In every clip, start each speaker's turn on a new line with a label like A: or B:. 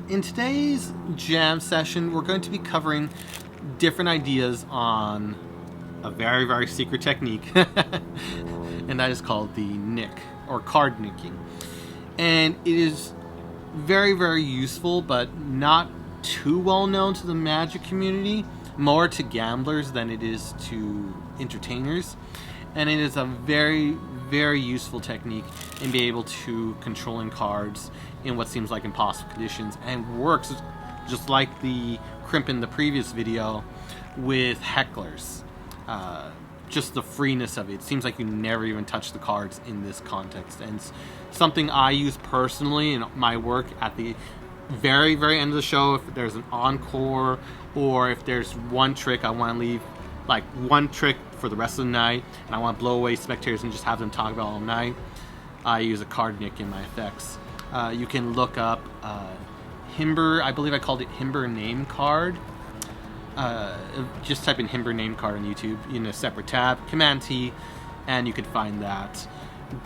A: in today's jam session, we're going to be covering different ideas on a very, very secret technique, and that is called the nick, or card nicking. And it is very, very useful, but not too well known to the Magic community, more to gamblers than it is to entertainers. And it is a very, very useful technique in being able to controlling cards in what seems like impossible conditions, and works just like the crimp in the previous video with hecklers. Just the freeness of it. It seems like you never even touch the cards in this context, and it's something I use personally in my work at the very, very end of the show. If there's an encore, or if there's one trick I want to leave, like one trick for the rest of the night, and I want to blow away spectators and just have them talk about it all night, I use a card nick in my effects. You can look up HIMBER, I believe I called it HIMBER name card. Just type in HIMBER name card on YouTube in a separate tab, Command T, and you can find that.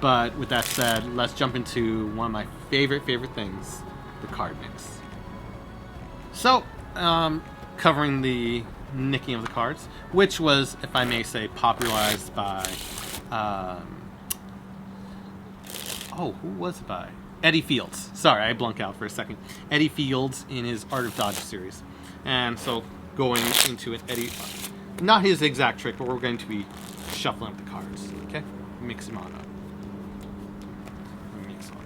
A: But with that said, let's jump into one of my favorite things, the card nicks. So, covering the nicking of the cards, which was, if I may say, popularized by, who was it by? Eddie Fields. Sorry, I blunked out for a second. Eddie Fields in his Art of Dodge series. And so, going into it, Eddie, not his exact trick, but we're going to be shuffling up the cards. Okay? Mix them on up. Mix on.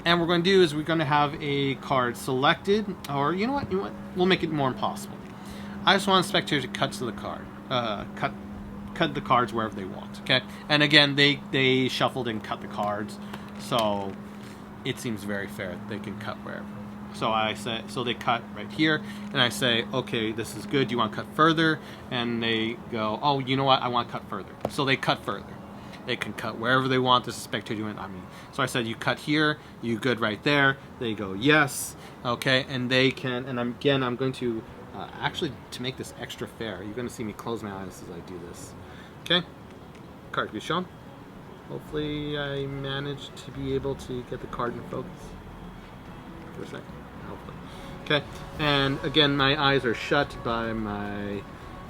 A: And what we're going to do is we're going to have a card selected, or you know what? We'll make it more impossible. I just want a spectator to cut to the card. Cut the cards wherever they want. Okay? And again, they shuffled and cut the cards, so it seems very fair that they can cut wherever. So I say, so they cut right here, and I say, okay, this is good. Do you want to cut further? And they go, oh, you know what? I want to cut further. So they cut further. They can cut wherever they want. This is spectator doing. So I said, you cut here. You good right there. They go, yes. Okay, and they can. And again, I'm going to actually, to make this extra fair, you're going to see me close my eyes as I do this. Okay, card to be shown. Hopefully, I managed to be able to get the card in focus for a second. Hopefully. Okay, and again, my eyes are shut by my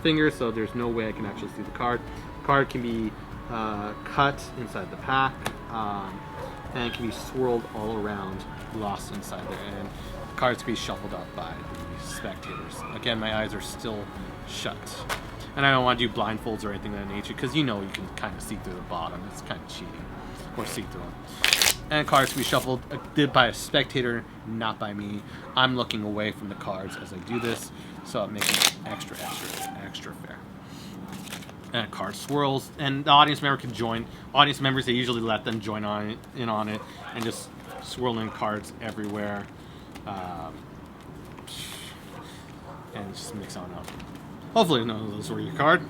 A: fingers, so there's no way I can actually see the card. The card can be cut inside the pack, and it can be swirled all around, lost inside there, and the cards can be shuffled up by the spectators. Again, my eyes are still shut, and I don't want to do blindfolds or anything of that nature, because you know you can kind of see through the bottom. It's kind of cheating, or see through them. And cards to be shuffled by a spectator, not by me. I'm looking away from the cards as I do this, so it makes it extra fair. And a card swirls, and the audience member can join. Audience members, they usually let them join in on it, and just swirling cards everywhere, and just mix on up. Hopefully none of those were your card.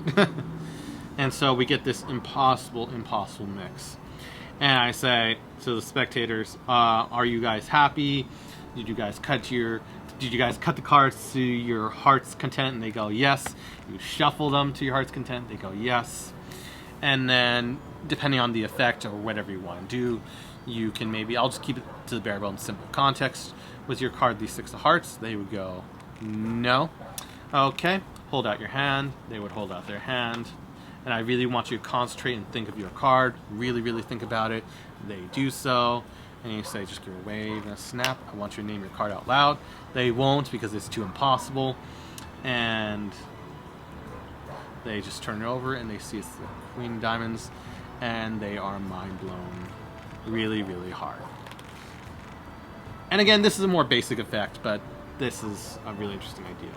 A: And so we get this impossible mix. And I say to the spectators, are you guys happy? Did you guys cut the cards to your heart's content? And they go, yes. You shuffle them to your heart's content. They go, yes. And then, depending on the effect or whatever you want to do, you can I'll just keep it to the bare bones simple context. With your card, the six of hearts, they would go, no. Okay, hold out your hand. They would hold out their hand. And I really want you to concentrate and think of your card. Really, really think about it. They do so. And you say, just give a wave and a snap. I want you to name your card out loud. They won't, because it's too impossible. And they just turn it over, and they see it's the Queen of Diamonds. And they are mind blown really, really hard. And again, this is a more basic effect, but this is a really interesting idea.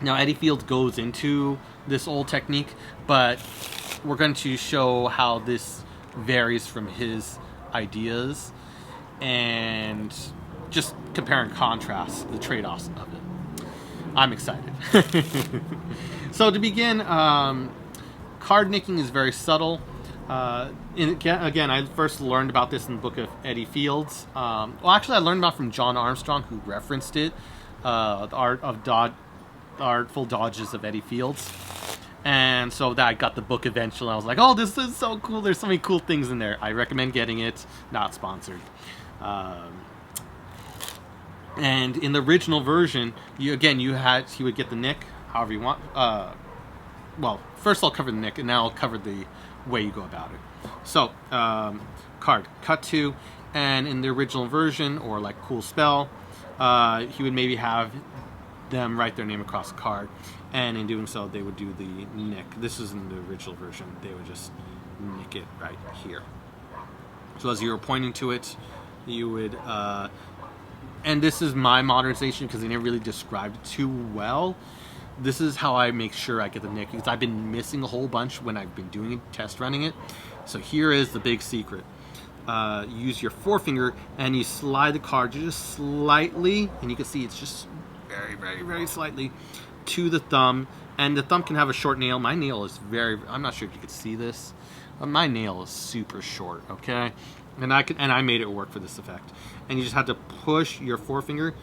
A: Now, Eddie Fields goes into this old technique, but we're going to show how this varies from his ideas, and just compare and contrast the trade-offs of it. I'm excited. So to begin, card nicking is very subtle. Again, I first learned about this in the book of Eddie Fields. Actually, I learned about it from John Armstrong, who referenced it, the Artful Dodges of Eddie Fields. And so that I got the book eventually. I was like, oh, this is so cool. There's so many cool things in there. I recommend getting it. Not sponsored. And in the original version, he would get the nick however you want. Well, first I'll cover the nick, and now I'll cover the way you go about it. So, card, cut to, and in the original version, or like cool spell, he would maybe have them write their name across the card, and in doing so, they would do the nick. This is in the original version. They would just nick it right here. So as you were pointing to it, you would, and this is my modernization because they never really described it too well. This is how I make sure I get the nick, because I've been missing a whole bunch when I've been doing it, test running it. So here is the big secret. Use your forefinger and you slide the card just slightly, and you can see it's just very, very, very slightly to the thumb. And the thumb can have a short nail. My nail is I'm not sure if you can see this, but my nail is super short, okay? And I made it work for this effect. And you just have to push your forefinger,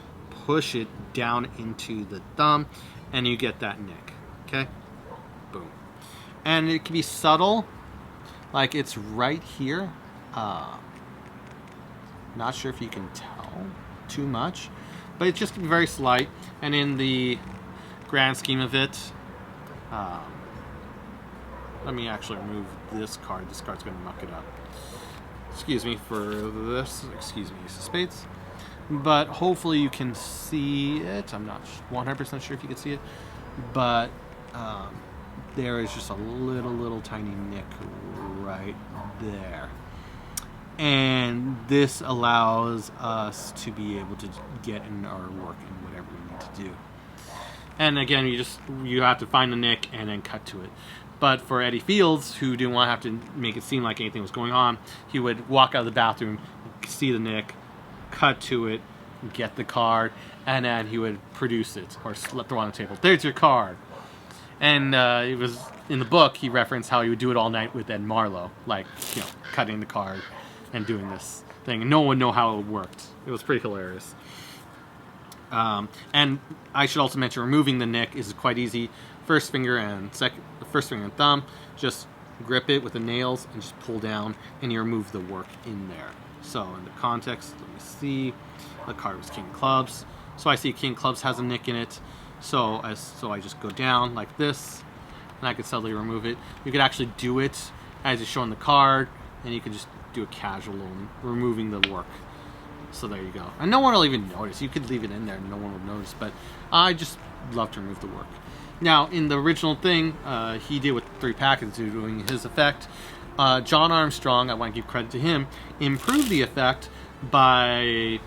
A: push it down into the thumb, and you get that nick, okay? Boom. And it can be subtle, like it's right here. Not sure if you can tell too much, but it's just very slight. And in the grand scheme of it, let me actually remove this card. This card's going to muck it up. Excuse me for this. Excuse me, use of spades. But hopefully you can see it. I'm not 100% sure if you can see it, but there is just a little tiny nick right there. And this allows us to be able to get in our work and whatever we need to do. And again, you have to find the nick and then cut to it. But for Eddie Fields, who didn't want to have to make it seem like anything was going on, he would walk out of the bathroom, see the nick, cut to it, get the card, and then he would produce it or throw it on the table. There's your card. And it was in the book, he referenced how he would do it all night with Ed Marlowe, like, cutting the card and doing this thing, and no one would know how it worked. It was pretty hilarious. And I should also mention, removing the nick is quite easy. First finger and thumb, just grip it with the nails and just pull down, and you remove the work in there. So in the context, let me see. The card was King of Clubs, so I see King of Clubs has a nick in it. So I just go down like this, and I can subtly remove it. You could actually do it as you're showing the card, and you could just do a casual removing the work. So there you go. And no one will even notice. You could leave it in there and no one would notice, but I just love to remove the work. Now, in the original thing, he did with 3 packets doing his effect. John Armstrong, I want to give credit to him, improved the effect by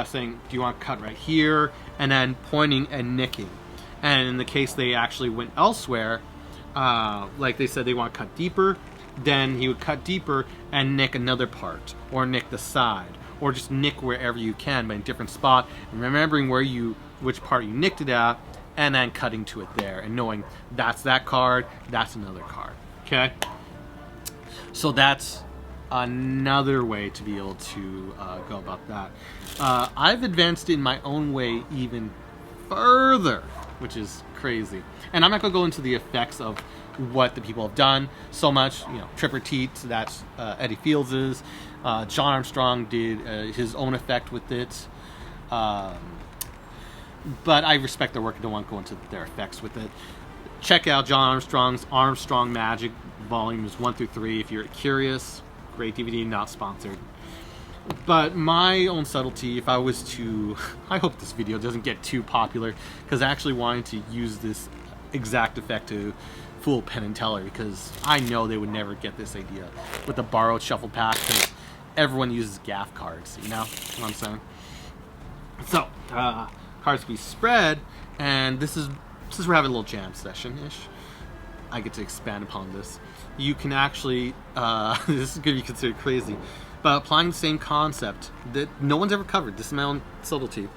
A: saying, do you want to cut right here? And then pointing and nicking. And in the case they actually went elsewhere, like they said they want to cut deeper, then he would cut deeper and nick another part, or nick the side, or just nick wherever you can, but in a different spot, and remembering which part you nicked it at, and then cutting to it there, and knowing that's that card, that's another card, okay? So that's another way to be able to go about that. I've advanced in my own way even further, which is crazy. And I'm not going to go into the effects of what the people have done so much. Tripper Teat, that's Eddie Fields's. John Armstrong did his own effect with it. But I respect their work. I don't want to go into their effects with it. Check out John Armstrong's Armstrong Magic Volumes 1 through 3 if you're curious. Great DVD, not sponsored. But my own subtlety, if I was to... I hope this video doesn't get too popular, because I actually wanted to use this exact effect to fool Penn and Teller, because I know they would never get this idea with the borrowed shuffle pack, because everyone uses gaff cards, you know what I'm saying? So, cards can be spread, and since we're having a little jam session-ish, I get to expand upon this. You can actually, this is going to be considered crazy, but applying the same concept that no one's ever covered, this is my own subtlety,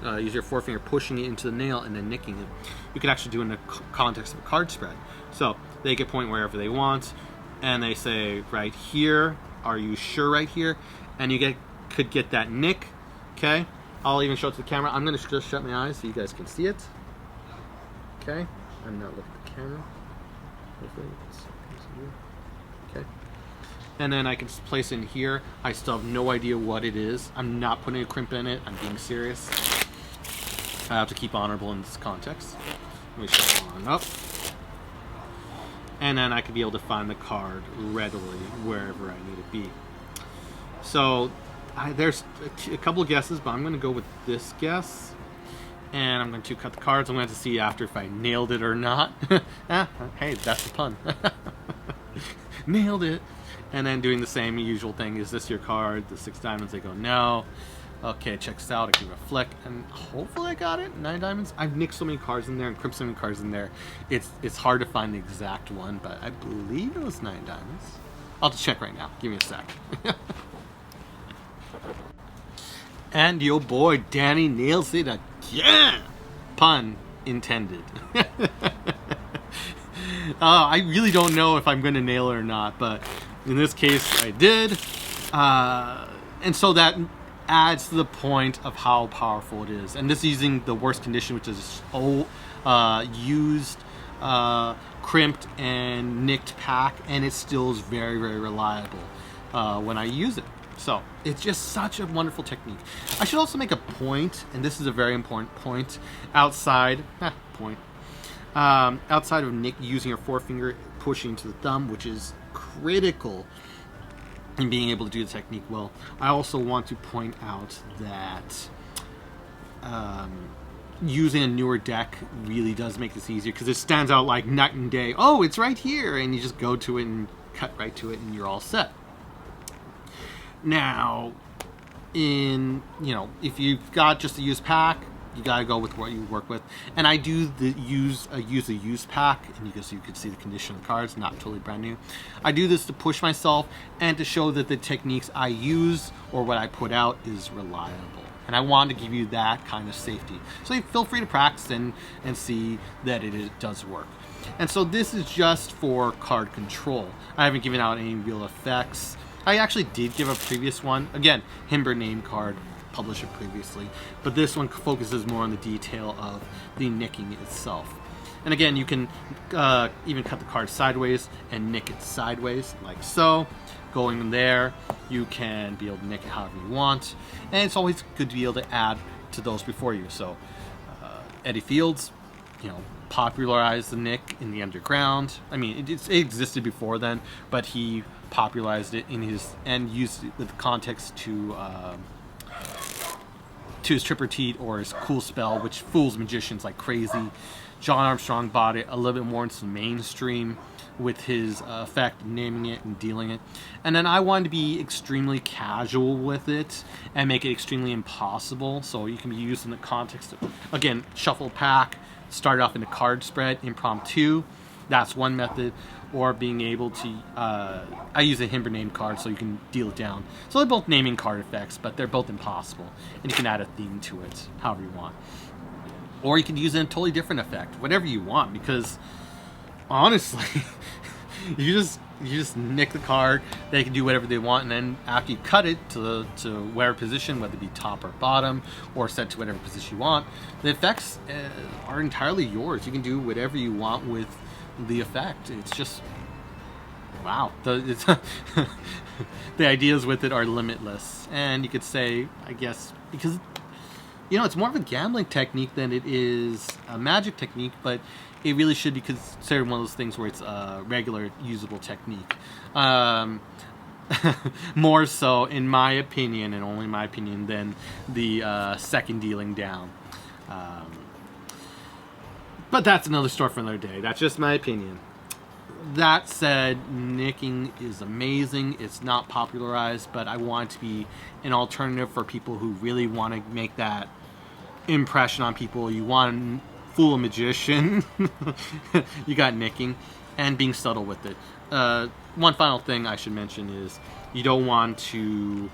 A: use your forefinger pushing it into the nail and then nicking it. You could actually do it in the context of a card spread. So they can point wherever they want, and they say, right here, are you sure right here? And you could get that nick, okay? I'll even show it to the camera. I'm going to just shut my eyes so you guys can see it. Okay? I'm not looking at the camera. Hopefully it's okay. and then I can just place it in here. I still have no idea what it is. I'm not putting a crimp in it. I'm being serious. I have to keep honorable in this context. Let me shuffle on up. And then I could be able to find the card readily wherever I need to be. So there's a couple of guesses, but I'm going to go with this guess. And I'm going to cut the cards. I'm going to have to see after if I nailed it or not. Hey, that's the pun. Nailed it. And then doing the same usual thing. Is this your card? The 6 diamonds, they go no. Okay, it checks out. I give it a flick. And hopefully I got it. 9 diamonds. I've nicked so many cards in there and crimped so many cards in there. It's hard to find the exact one, but I believe it was 9 diamonds. I'll just check right now. Give me a sec. And your boy Danny nails it again. Pun intended. I really don't know if I'm going to nail it or not, but in this case I did. And so that adds to the point of how powerful it is. And this is using the worst condition, which is used, crimped, and nicked pack, and it still is very, very reliable when I use it. So it's just such a wonderful technique. I should also make a point, and this is a very important point, outside of nick using your forefinger pushing to the thumb, which is critical in being able to do the technique well. I also want to point out that using a newer deck really does make this easier, because it stands out like night and day. Oh, it's right here, and you just go to it and cut right to it, and you're all set. Now, if you've got just a used pack, you gotta go with what you work with. And I do use a used pack, and you can see the condition of the cards, not totally brand new. I do this to push myself and to show that the techniques I use or what I put out is reliable. And I want to give you that kind of safety. So you feel free to practice and see that it does work. And so this is just for card control. I haven't given out any real effects. I actually did give a previous one. Again, HIMBER name card, published it previously. But this one focuses more on the detail of the nicking itself. And again, you can even cut the card sideways and nick it sideways, like so. Going there, you can be able to nick it however you want. And it's always good to be able to add to those before you. So Eddie Fields, popularized the nick in the underground. I mean, it existed before then, but he popularized it and used it with context to his Tripper Teat or his Cool Spell, which fools magicians like crazy. John Armstrong bought it a little bit more into the mainstream with his effect, naming it and dealing it. And then I wanted to be extremely casual with it and make it extremely impossible, so you can be used in the context of, again, shuffle pack, start off in a card spread, impromptu. That's one method. Or being able to, I use a HIMBER name card so you can deal it down. So they're both naming card effects, but they're both impossible. And you can add a theme to it, however you want. Or you can use a totally different effect, whatever you want, because honestly, you just nick the card, they can do whatever they want, and then after you cut it to whatever position, whether it be top or bottom, or set to whatever position you want, the effects are entirely yours. You can do whatever you want with the effect. It's just wow. The ideas with it are limitless, and you could say, I guess, because it's more of a gambling technique than it is a magic technique, but it really should be considered one of those things where it's a regular usable technique. More so, in my opinion, and only my opinion, than the second dealing down. But that's another story for another day. That's just my opinion. That said, nicking is amazing. It's not popularized, but I want it to be an alternative for people who really want to make that impression on people. You want to fool a magician. You got nicking and being subtle with it. One final thing I should mention is you don't want to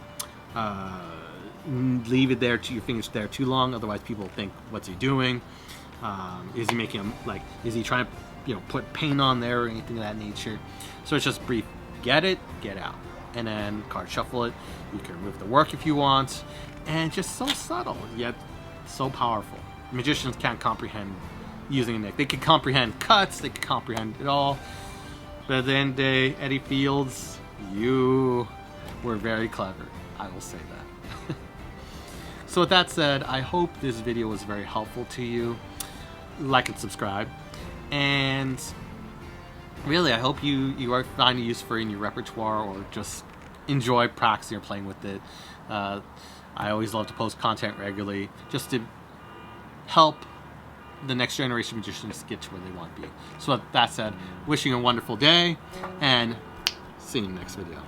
A: leave it there, your fingers there too long. Otherwise people think, what's he doing? Is he making him, is he trying to put paint on there or anything of that nature? So it's just brief. Get it, get out. And then card shuffle it. You can remove the work if you want. And just so subtle, yet so powerful. Magicians can't comprehend using a nick. They can comprehend cuts, they can comprehend it all. But at the end of the day, Eddie Fields, You were very clever. I will say that. So with that said, I hope this video was very helpful to you. Like and subscribe. And really, I hope you are finding use for it in your repertoire or just enjoy practicing or playing with it. I always love to post content regularly just to help the next generation of magicians get to where they want to be. So with that said, wishing you a wonderful day and see you in the next video.